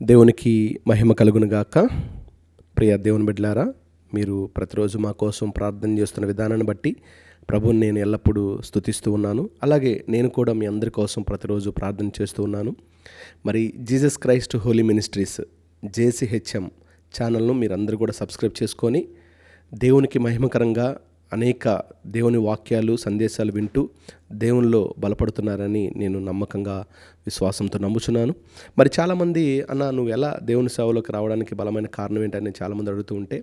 దేవునికి మహిమ కలుగునుగాక. ప్రియ దేవుని బిడ్డలారా, మీరు ప్రతిరోజు మా కోసం ప్రార్థన చేస్తున్న విధానాన్ని బట్టి ప్రభువుని నేను ఎల్లప్పుడూ స్తుతిస్తూ ఉన్నాను. అలాగే నేను కూడా మీ అందరి కోసం ప్రతిరోజు ప్రార్థన చేస్తూ ఉన్నాను. మరి Jesus Christ holy ministries JCHM ఛానల్ను మీరందరూ కూడా సబ్స్క్రైబ్ చేసుకొని దేవునికి మహిమకరంగా అనేక దేవుని వాక్యాలు సందేశాలు వింటూ దేవునిలో బలపడుతున్నారని నేను నమ్మకంగా విశ్వాసంతో నమ్ముచున్నాను. మరి చాలామంది నువ్వు ఎలా దేవుని సేవలోకి రావడానికి బలమైన కారణం ఏంటని చాలామంది అడుగుతూ ఉంటే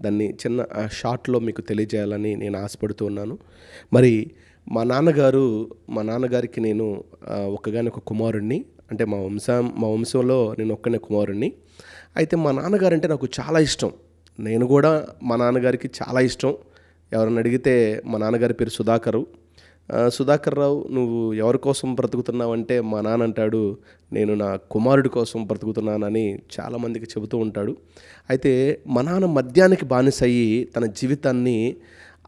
దాన్ని చిన్న షార్ట్లో మీకు తెలియజేయాలని నేను ఆశపడుతూ ఉన్నాను. మరి మా నాన్నగారికి నేను ఒక్కగానొక కుమారుణ్ణి, అంటే మా వంశంలో నేను ఒక్కనే కుమారుణ్ణి. అయితే మా నాన్నగారంటే నాకు చాలా ఇష్టం. నేను కూడా మా నాన్నగారికి చాలా ఇష్టం. ఎవరన్నా అడిగితే మా నాన్నగారి పేరు సుధాకర్ రావు, నువ్వు ఎవరి కోసం బ్రతుకుతున్నావంటే మా నాన్న అంటాడు, నేను నా కుమారుడి కోసం బ్రతుకుతున్నానని చాలామందికి చెబుతూ ఉంటాడు. అయితే మా నాన్న మద్యానికి బానిసయ్యి తన జీవితాన్ని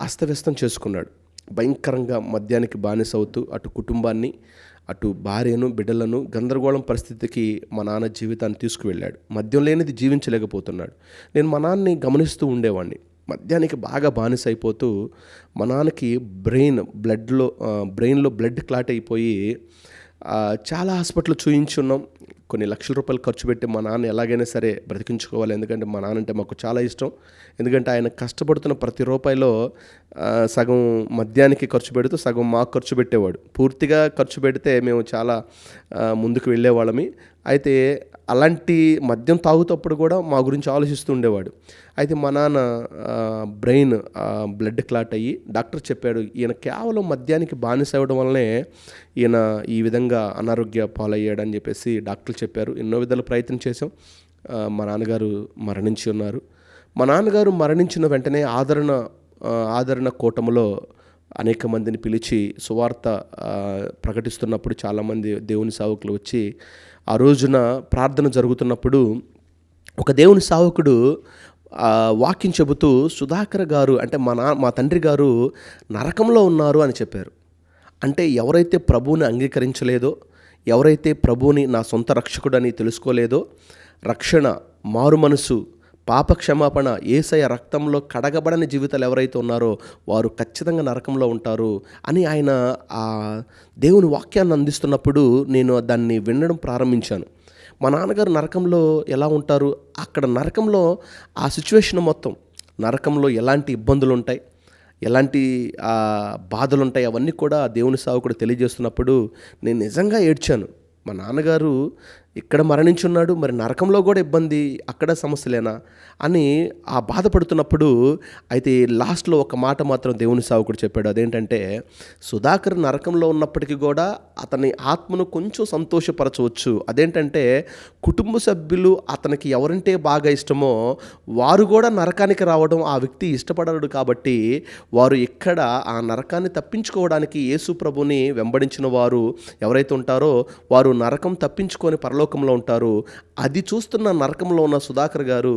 అస్తవ్యస్తం చేసుకున్నాడు. భయంకరంగా మద్యానికి బానిస అవుతూ అటు కుటుంబాన్ని, అటు భార్యను, బిడ్డలను గందరగోళం పరిస్థితికి మా నాన్న జీవితాన్ని తీసుకువెళ్ళాడు. మద్యం లేనిది జీవించలేకపోతున్నాడు. నేను మా నాన్నని గమనిస్తూ ఉండేవాడిని. మద్యానికి బాగా బానిస అయిపోతూ మా నాన్నకి బ్రెయిన్లో బ్లడ్ క్లాట్ అయిపోయి చాలా హాస్పిటల్ చూయించున్నాం. కొన్ని లక్షల రూపాయలు ఖర్చు పెట్టి మా నాన్న ఎలాగైనా సరే బ్రతికించుకోవాలి. ఎందుకంటే మా నాన్న అంటే మాకు చాలా ఇష్టం. ఎందుకంటే ఆయన కష్టపడుతున్న ప్రతి రూపాయిలో సగం మద్యానికి ఖర్చు పెడుతూ సగం మాకు ఖర్చు పెట్టేవాడు. పూర్తిగా ఖర్చు పెడితే మేము చాలా ముందుకు వెళ్ళేవాళ్ళమి. అయితే అలాంటి మద్యం తాగుతప్పుడు కూడా మా గురించి ఆలోచిస్తూ ఉండేవాడు. అయితే మా నాన్న బ్రెయిన్ బ్లడ్ క్లాట్ అయ్యి డాక్టర్ చెప్పాడు, ఈయన కేవలం మద్యానికి బానిస అవ్వడం వల్లనే ఈయన ఈ విధంగా అనారోగ్య పాలయ్యాడని చెప్పేసి డాక్టర్లు చెప్పారు. ఎన్నో విధాలు ప్రయత్నం చేసాం. మా నాన్నగారు మరణించి ఉన్నారు. మా నాన్నగారు మరణించిన వెంటనే ఆదరణ కూటములో అనేక మందిని పిలిచి సువార్త ప్రకటిస్తున్నప్పుడు చాలామంది దేవుని సేవకులు వచ్చి ఆ రోజున ప్రార్థన జరుగుతున్నప్పుడు ఒక దేవుని సేవకుడు వాక్యం చెబుతూ సుధాకర్ గారు అంటే మా తండ్రి గారు నరకంలో ఉన్నారు అని చెప్పారు. అంటే ఎవరైతే ప్రభువుని అంగీకరించలేదో, ఎవరైతే ప్రభువుని నా సొంత రక్షకుడని తెలుసుకోలేదో, రక్షణ, మారు మనసు, పాప క్షమాపణ, యేసయ్య రక్తంలో కడగబడని జీవితాలు ఎవరైతే ఉన్నారో వారు ఖచ్చితంగా నరకంలో ఉంటారు అని ఆయన ఆ దేవుని వాక్యాన్ని అందిస్తున్నప్పుడు నేను దాన్ని వినడం ప్రారంభించాను. మా నాన్నగారు నరకంలో ఎలా ఉంటారు, అక్కడ నరకంలో ఆ సిచ్యువేషన్ మొత్తం, నరకంలో ఎలాంటి ఇబ్బందులు ఉంటాయి, ఎలాంటి బాధలు ఉంటాయి, అవన్నీ కూడా దేవుని సేవకుడు తెలియజేస్తున్నప్పుడు నేను నిజంగా ఏడ్చాను. మా నాన్నగారు ఇక్కడ మరణించున్నాడు, మరి నరకంలో కూడా ఇబ్బంది, అక్కడ సమస్యలేనా అని ఆ బాధపడుతున్నప్పుడు అయితే లాస్ట్లో ఒక మాట మాత్రం దేవుని సేవకుడు చెప్పాడు. అదేంటంటే, సుధాకర్ నరకంలో ఉన్నప్పటికీ కూడా అతని ఆత్మను కొంచెం సంతోషపరచవచ్చు. అదేంటంటే, కుటుంబ సభ్యులు అతనికి ఎవరంటే బాగా ఇష్టమో వారు కూడా నరకానికి రావడం ఆ వ్యక్తి ఇష్టపడడు. కాబట్టి వారు ఇక్కడ ఆ నరకాన్ని తప్పించుకోవడానికి యేసు ప్రభుని వెంబడించిన వారు ఎవరైతే ఉంటారో వారు నరకం తప్పించుకొని పరలోకంలో ఉంటారు. అది చూస్తున్న నరకంలో ఉన్న సుధాకర్ గారు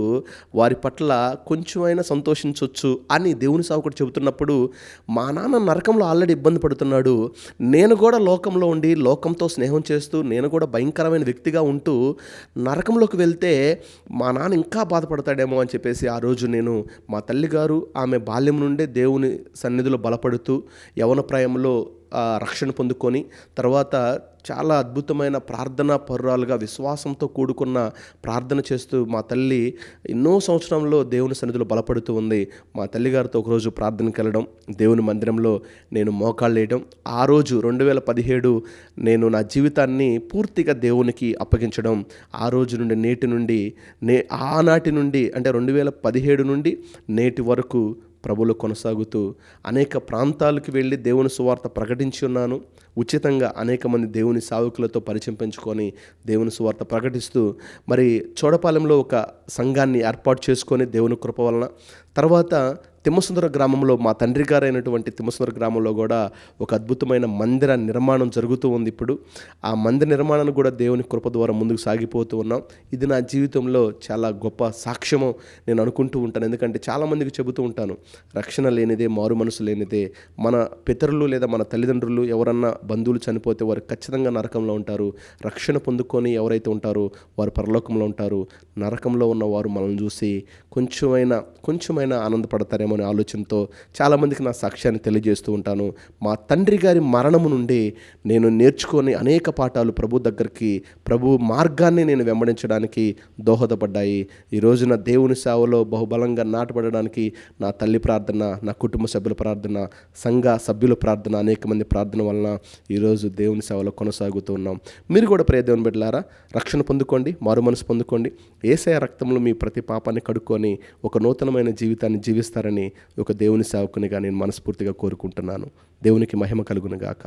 వారి పట్ల కొంచెమైనా సంతోషించవచ్చు అని దేవుని సేవకుడు చెబుతున్నప్పుడు, మా నాన్న నరకంలో ఆల్రెడీ ఇబ్బంది పడుతున్నాడు, నేను కూడా లోకంలో ఉండి లోకంతో స్నేహం చేస్తూ నేను కూడా భయంకరమైన వ్యక్తిగా ఉంటూ నరకంలోకి వెళ్తే మా నాన్న ఇంకా బాధపడతాడేమో అని చెప్పేసి ఆ రోజు నేను మా తల్లిగారు ఆమె బాల్యం నుండే దేవుని సన్నిధిలో బలపడుతూ యవన ప్రాయంలో రక్షణ పొందుకొని తర్వాత చాలా అద్భుతమైన ప్రార్థనా పరురాలుగా విశ్వాసంతో కూడుకున్న ప్రార్థన చేస్తూ మా తల్లి ఎన్నో సంవత్సరంలో దేవుని సన్నిధిలో బలపడుతూ ఉంది. మా తల్లిగారితో ఒకరోజు ప్రార్థనకి వెళ్ళడం, దేవుని మందిరంలో నేను మోకాళ్ళు వేయడం, ఆ రోజు 2017 నేను నా జీవితాన్ని పూర్తిగా దేవునికి అప్పగించడం, ఆ రోజు నుండి ఆనాటి నుండి అంటే 2017 నుండి నేటి వరకు ప్రభువులో కొనసాగుతూ అనేక ప్రాంతాలకు వెళ్ళి దేవుని సువార్త ప్రకటించి ఉన్నాను. ఉచితంగా అనేక మంది దేవుని సేవకులతో పరిచయం పెంచుకొని దేవుని సువార్త ప్రకటిస్తూ మరి చోడపాలెంలో ఒక సంఘాన్ని ఏర్పాటు చేసుకొని దేవుని కృప వలన తర్వాత తిమ్మసుందర గ్రామంలో మా తండ్రి గారైనటువంటి తిమ్మసుందర గ్రామంలో కూడా ఒక అద్భుతమైన మందిర నిర్మాణం జరుగుతూ ఉంది ఇప్పుడు. ఆ మందిర నిర్మాణాన్ని కూడా దేవుని కృప ద్వారా ముందుకు సాగిపోతూ ఉన్నాం. ఇది నా జీవితంలో చాలా గొప్ప సాక్ష్యము నేను అనుకుంటూ ఉంటాను. ఎందుకంటే చాలామందికి చెబుతూ ఉంటాను, రక్షణ లేనిదే, మారు మనసు లేనిదే. మన పితరులు లేదా మన తల్లిదండ్రులు ఎవరన్నా బంధువులు చనిపోతే వారు ఖచ్చితంగా నరకంలో ఉంటారు. రక్షణ పొందుకొని ఎవరైతే ఉంటారో వారు పరలోకంలో ఉంటారు. నరకంలో ఉన్నవారు మనల్ని చూసి కొంచెమైనా ఆనందపడతారేమో అనే ఆలోచనతో చాలామందికి నా సాక్ష్యాన్ని తెలియజేస్తూ ఉంటాను. మా తండ్రి గారి మరణము నుండి నేను నేర్చుకొని అనేక పాఠాలు ప్రభు మార్గాన్ని నేను వెంబడించడానికి దోహదపడ్డాయి. ఈ రోజున దేవుని సేవలో బహుబలంగా నాటపడడానికి నా తల్లి ప్రార్థన, నా కుటుంబ సభ్యుల ప్రార్థన, సంఘ సభ్యుల ప్రార్థన, అనేక మంది ప్రార్థన వలన ఈరోజు దేవుని సేవలో కొనసాగుతూ ఉన్నాం. మీరు కూడా ప్రియ దేవుని బిడ్డలారా, రక్షణ పొందుకోండి, మారు మనసు పొందుకోండి. యేసయ్య రక్తంలో మీ ప్రతి పాపాన్ని కడుక్కొని ఒక నూతనమైన జీవితాన్ని జీవిస్తారని ఒక దేవుని సేవకునిగా నేను మనస్ఫూర్తిగా కోరుకుంటున్నాను. దేవునికి మహిమ కలుగును గాక.